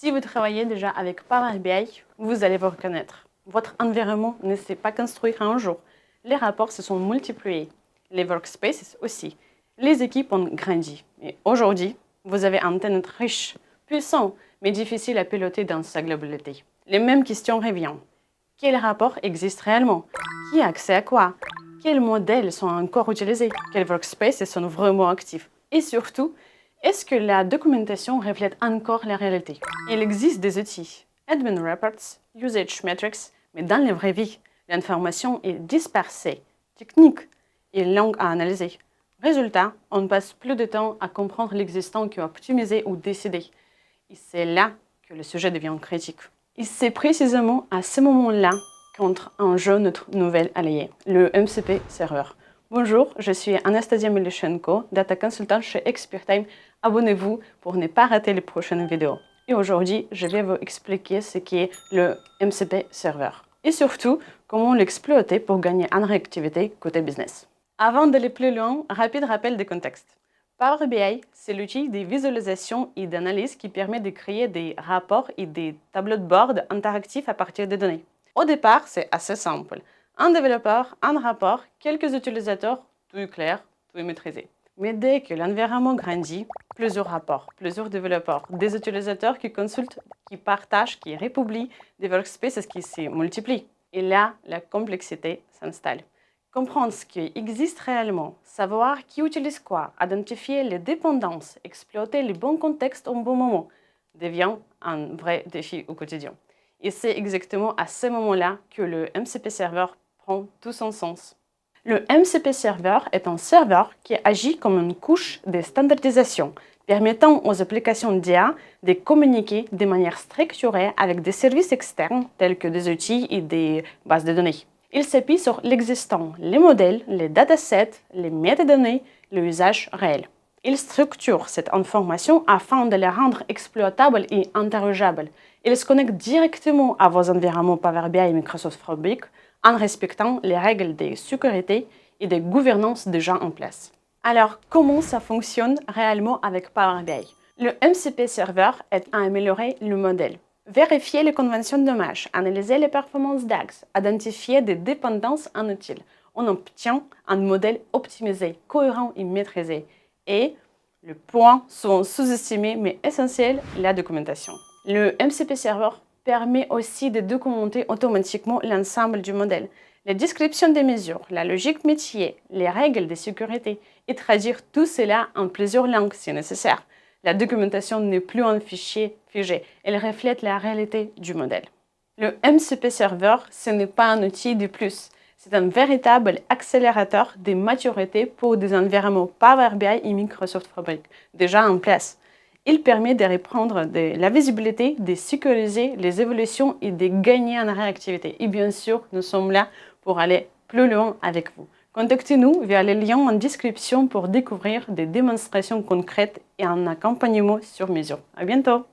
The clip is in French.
Si vous travaillez déjà avec Power BI, vous allez vous reconnaître. Votre environnement ne s'est pas construit en un jour. Les rapports se sont multipliés. Les workspaces aussi. Les équipes ont grandi. Et aujourd'hui, vous avez un internet riche, puissant, mais difficile à piloter dans sa globalité. Les mêmes questions reviennent. Quels rapports existent réellement? Qui a accès à quoi? Quels modèles sont encore utilisés? Quels workspaces sont vraiment actifs? Et surtout, est-ce que la documentation reflète encore la réalité? Il existe des outils, Admin Reports, Usage Metrics, mais dans la vraie vie, l'information est dispersée, technique et longue à analyser. Résultat, on passe plus de temps à comprendre l'existant qu'à optimiser ou décider. Et c'est là que le sujet devient critique. Et c'est précisément à ce moment-là qu'entre en jeu notre nouvel allié, le MCP Server. Bonjour, je suis Anastasia Milichenko, Data Consultant chez ExpertTime. Abonnez-vous pour ne pas rater les prochaines vidéos. Et aujourd'hui, je vais vous expliquer ce qu'est le MCP Server. Et surtout, comment l'exploiter pour gagner en réactivité côté business. Avant d'aller plus loin, rapide rappel des contextes. Power BI, c'est l'outil de visualisation et d'analyse qui permet de créer des rapports et des tableaux de bord interactifs à partir des données. Au départ, c'est assez simple. Un développeur, un rapport, quelques utilisateurs, tout est clair, tout est maîtrisé. Mais dès que l'environnement grandit, plusieurs rapports, plusieurs développeurs, des utilisateurs qui consultent, qui partagent, qui republient, des workspaces qui se multiplient. Et là, la complexité s'installe. Comprendre ce qui existe réellement, savoir qui utilise quoi, identifier les dépendances, exploiter les bons contextes au bon moment, devient un vrai défi au quotidien. Et c'est exactement à ce moment-là que le MCP Server prend tout son sens. Le MCP Server est un serveur qui agit comme une couche de standardisation, permettant aux applications d'IA de communiquer de manière structurée avec des services externes tels que des outils et des bases de données. Il s'appuie sur l'existant, les modèles, les datasets, les métadonnées, le usage réel. Il structure cette information afin de la rendre exploitable et interrogeable. Il se connecte directement à vos environnements Power BI et Microsoft Fabric en respectant les règles de sécurité et de gouvernance déjà en place. Alors, comment ça fonctionne réellement avec Power BI? Le MCP Server aide à améliorer le modèle. Vérifier les conventions de match, analyser les performances DAX, identifier des dépendances inutiles. On obtient un modèle optimisé, cohérent et maîtrisé. Et le point souvent sous-estimé mais essentiel, la documentation. Le MCP Server permet aussi de documenter automatiquement l'ensemble du modèle, les descriptions des mesures, la logique métier, les règles de sécurité et traduire tout cela en plusieurs langues si nécessaire. La documentation n'est plus un fichier figé, elle reflète la réalité du modèle. Le MCP Server, ce n'est pas un outil de plus, c'est un véritable accélérateur de maturité pour des environnements Power BI et Microsoft Fabric déjà en place. Il permet de reprendre de la visibilité, de sécuriser les évolutions et de gagner en réactivité. Et bien sûr, nous sommes là pour aller plus loin avec vous. Contactez-nous via les liens en description pour découvrir des démonstrations concrètes et un accompagnement sur mesure. À bientôt!